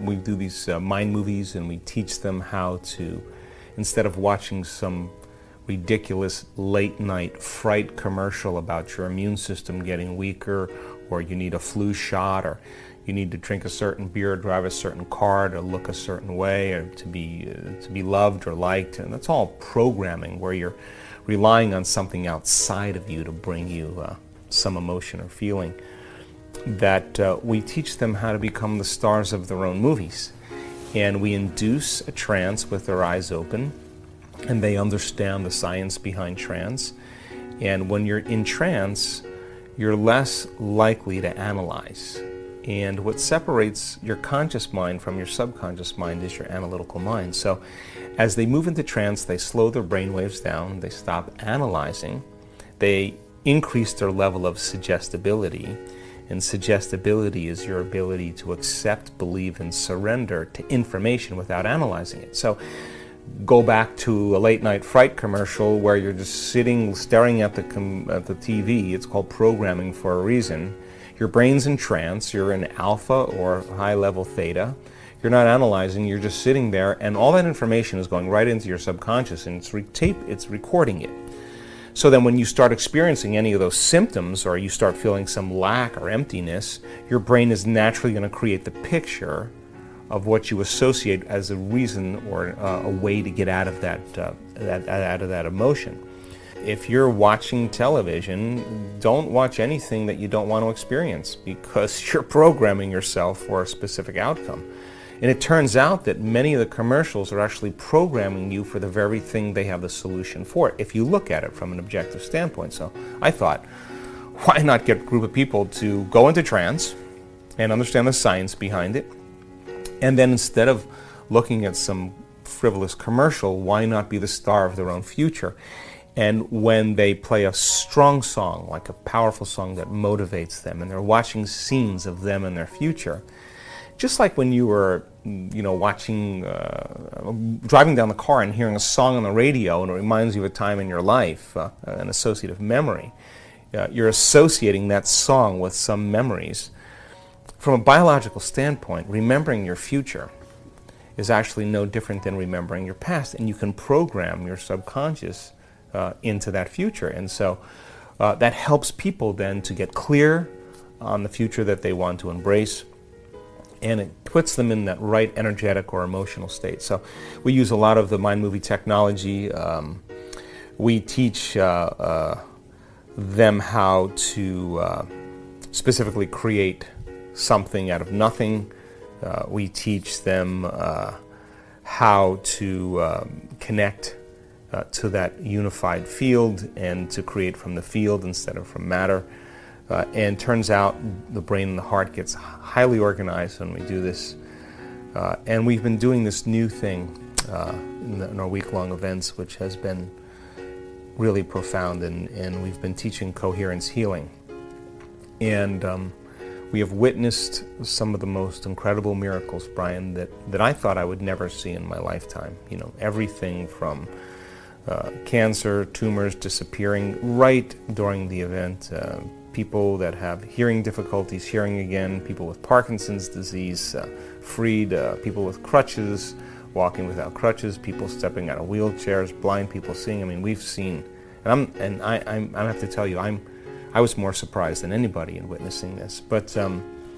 we do these mind movies, and we teach them how to, instead of watching some ridiculous late night fright commercial about your immune system getting weaker, or you need a flu shot, or you need to drink a certain beer, drive a certain car, to look a certain way, or to be loved or liked. And that's all programming, where you're relying on something outside of you to bring you some emotion or feeling. That we teach them how to become the stars of their own movies. And we induce a trance with their eyes open, and they understand the science behind trance. And when you're in trance, you're less likely to analyze. And what separates your conscious mind from your subconscious mind is your analytical mind. So as they move into trance, they slow their brain waves down, they stop analyzing, they increase their level of suggestibility. And suggestibility is your ability to accept, believe, and surrender to information without analyzing it. So go back to a late night fright commercial where you're just sitting staring at the TV. It's called programming for a reason. Your brain's in trance, you're in alpha or high level theta. You're not analyzing, you're just sitting there, and all that information is going right into your subconscious, and it's recording it. So then when you start experiencing any of those symptoms, or you start feeling some lack or emptiness, your brain is naturally going to create the picture of what you associate as a reason or a way to get out of that emotion. If you're watching television, don't watch anything that you don't want to experience, because you're programming yourself for a specific outcome. And it turns out that many of the commercials are actually programming you for the very thing they have the solution for, if you look at it from an objective standpoint. So I thought, why not get a group of people to go into trance and understand the science behind it? And then instead of looking at some frivolous commercial, why not be the star of their own future? And when they play a strong song, like a powerful song that motivates them, and they're watching scenes of them in their future, just like when you were, watching, driving down the car and hearing a song on the radio, and it reminds you of a time in your life, an associative memory. You're associating that song with some memories. From a biological standpoint, remembering your future is actually no different than remembering your past, and you can program your subconscious into that future. And so that helps people then to get clear on the future that they want to embrace, and it puts them in that right energetic or emotional state. So we use a lot of the mind movie technology. We teach them how to specifically create something out of nothing. We teach them how to connect to that unified field, and to create from the field instead of from matter. And turns out the brain and the heart gets highly organized when we do this. And we've been doing this new thing in our week-long events, which has been really profound, and we've been teaching Coherence Healing. And we have witnessed some of the most incredible miracles, Brian, that I thought I would never see in my lifetime. Everything from cancer, tumors disappearing right during the event, people that have hearing difficulties hearing again, people with Parkinson's disease freed, people with crutches walking without crutches, people stepping out of wheelchairs, blind people seeing. I mean, we've seen, and I have to tell you, I was more surprised than anybody in witnessing this. But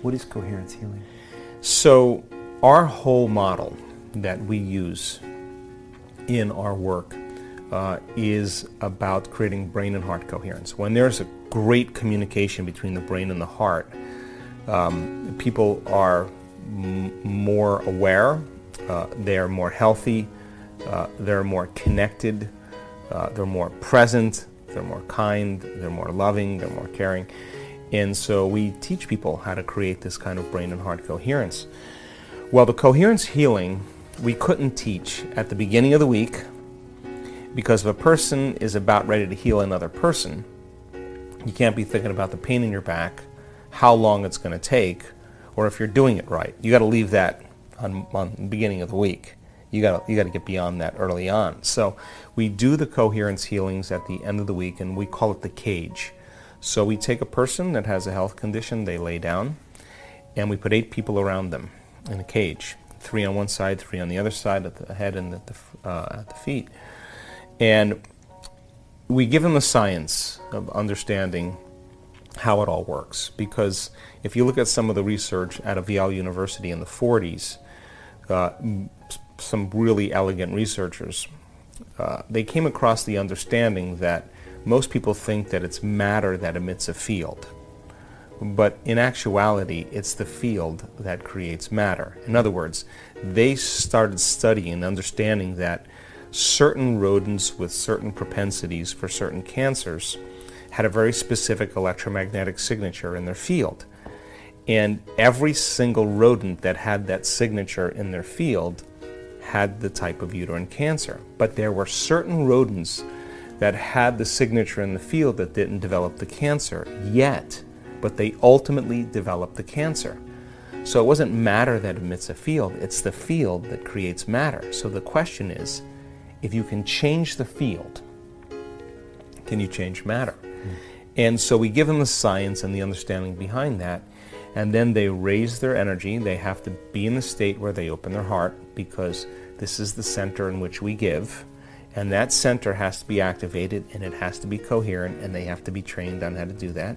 what is Coherence Healing? So our whole model that we use in our work is about creating brain and heart coherence. When there's a great communication between the brain and the heart, people are more aware, they're more healthy, they're more connected, they're more present, they're more kind, they're more loving, they're more caring. And so we teach people how to create this kind of brain and heart coherence. Well, the Coherence Healing we couldn't teach at the beginning of the week, because if a person is about ready to heal another person, you can't be thinking about the pain in your back, how long it's going to take, or if you're doing it right. You got to leave that on the beginning of the week. You got to get beyond that early on. So we do the Coherence Healings at the end of the week, and we call it the cage. So we take a person that has a health condition, they lay down, and we put 8 people around them. in a cage. 3 on one side, 3 on the other side, at the head and at the feet. And we give them the science of understanding how it all works. Because if you look at some of the research out of Yale University in the 40s, some really elegant researchers, they came across the understanding that most people think that it's matter that emits a field. But in actuality, it's the field that creates matter. In other words, they started studying and understanding that certain rodents with certain propensities for certain cancers had a very specific electromagnetic signature in their field. And every single rodent that had that signature in their field had the type of uterine cancer. But there were certain rodents that had the signature in the field that didn't develop the cancer yet, but they ultimately developed the cancer. So it wasn't matter that emits a field, it's the field that creates matter. So the question is, if you can change the field, can you change matter? And so we give them the science and the understanding behind that, and then they raise their energy. They have to be in the state where they open their heart, because this is the center in which we give, and that center has to be activated, and it has to be coherent, and they have to be trained on how to do that.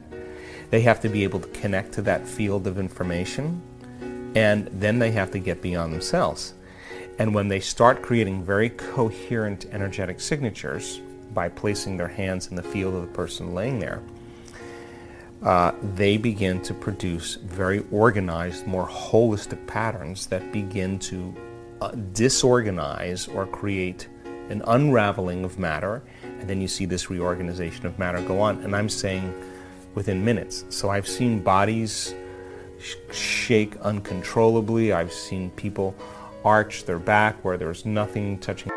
They have to be able to connect to that field of information, and then they have to get beyond themselves. And when they start creating very coherent energetic signatures by placing their hands in the field of the person laying there, they begin to produce very organized, more holistic patterns that begin to disorganize or create an unraveling of matter, and then you see this reorganization of matter go on. And I'm saying within minutes. So I've seen bodies shake uncontrollably. I've seen people arch their back where there's nothing touching.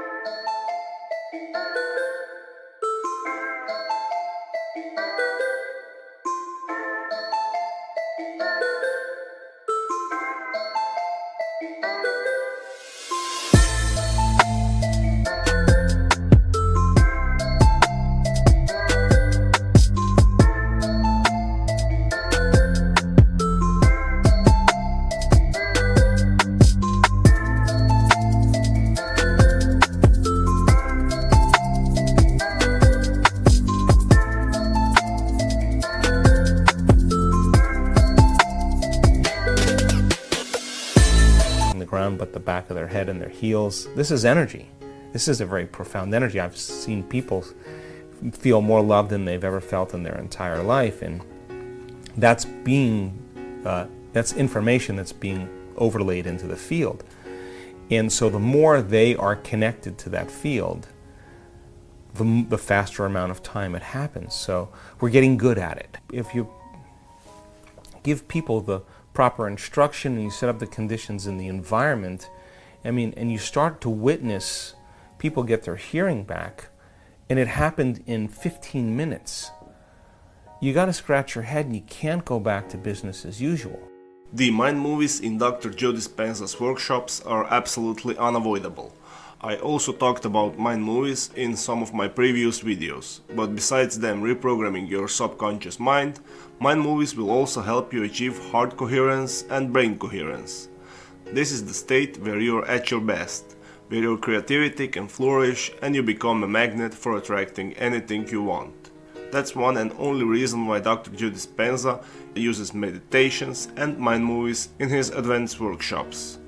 But the back of their head and their heels. This is energy. This is a very profound energy. I've seen people feel more love than they've ever felt in their entire life, and that's information that's being overlaid into the field. And so the more they are connected to that field, the faster amount of time it happens. So we're getting good at it. If you give people the proper instruction and you set up the conditions in the environment, and you start to witness people get their hearing back, and it happened in 15 minutes. You got to scratch your head, and you can't go back to business as usual. The mind movies in Dr. Joe Dispenza's workshops are absolutely unavoidable. I also talked about mind movies in some of my previous videos, but besides them reprogramming your subconscious mind, mind movies will also help you achieve heart coherence and brain coherence. This is the state where you're at your best, where your creativity can flourish and you become a magnet for attracting anything you want. That's one and only reason why Dr. Joe Dispenza uses meditations and mind movies in his advanced workshops.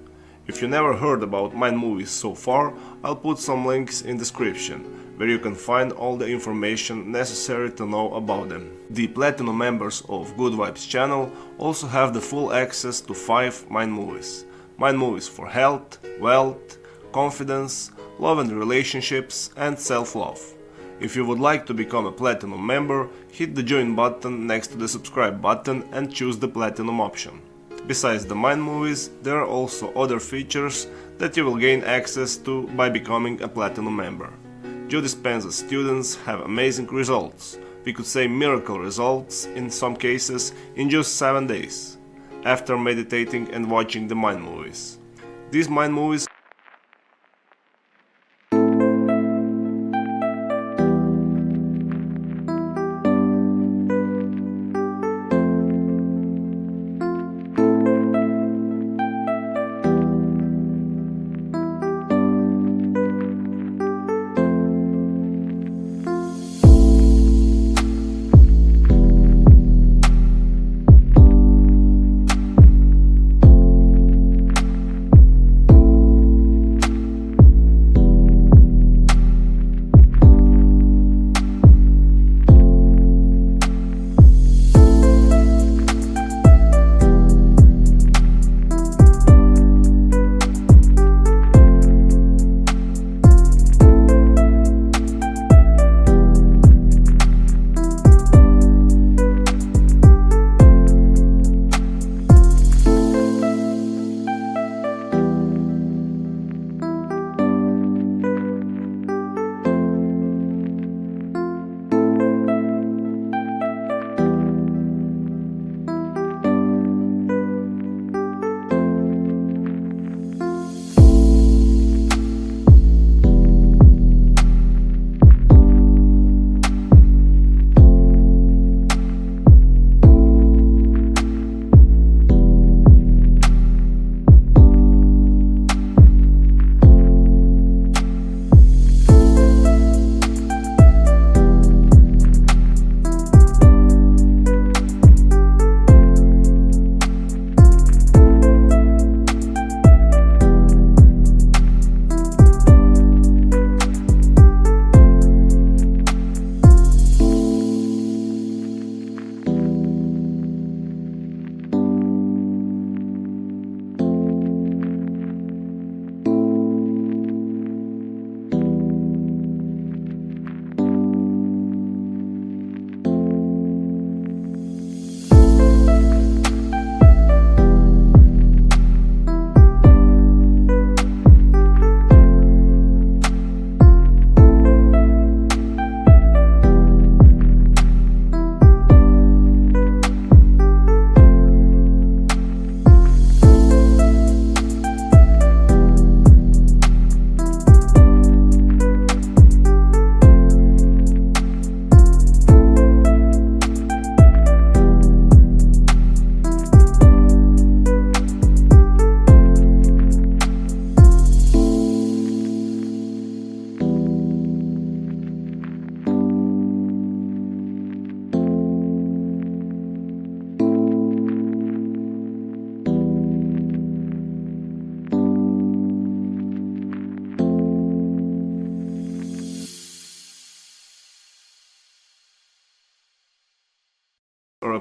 If you never heard about mind movies so far, I'll put some links in description, where you can find all the information necessary to know about them. The Platinum members of Good Vibes channel also have the full access to 5 mind movies. Mind movies for health, wealth, confidence, love and relationships, and self-love. If you would like to become a Platinum member, hit the join button next to the subscribe button and choose the Platinum option. Besides the mind movies, there are also other features that you will gain access to by becoming a Platinum member. Joe Dispenza's students have amazing results, we could say miracle results in some cases, in just 7 days, after meditating and watching the mind movies. These mind movies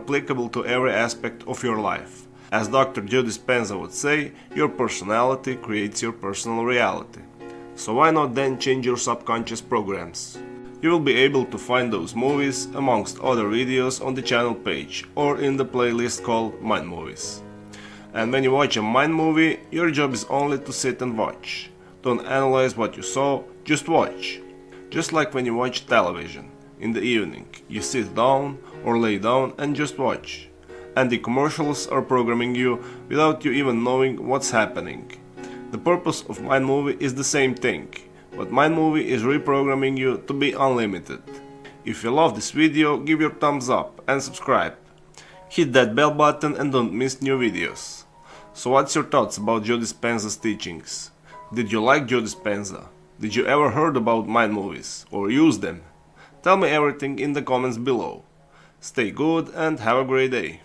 applicable to every aspect of your life. As Dr. Joe Dispenza would say, your personality creates your personal reality. So why not then change your subconscious programs? You will be able to find those movies amongst other videos on the channel page or in the playlist called Mind Movies. And when you watch a mind movie, your job is only to sit and watch. Don't analyze what you saw, just watch. Just like when you watch television in the evening, you sit down or lay down and just watch. And the commercials are programming you without you even knowing what's happening. The purpose of Mind Movie is the same thing, but Mind Movie is reprogramming you to be unlimited. If you love this video, give your thumbs up and subscribe. Hit that bell button and don't miss new videos. So what's your thoughts about Joe Dispenza's teachings? Did you like Joe Dispenza? Did you ever heard about mind movies or use them? Tell me everything in the comments below. Stay good and have a great day.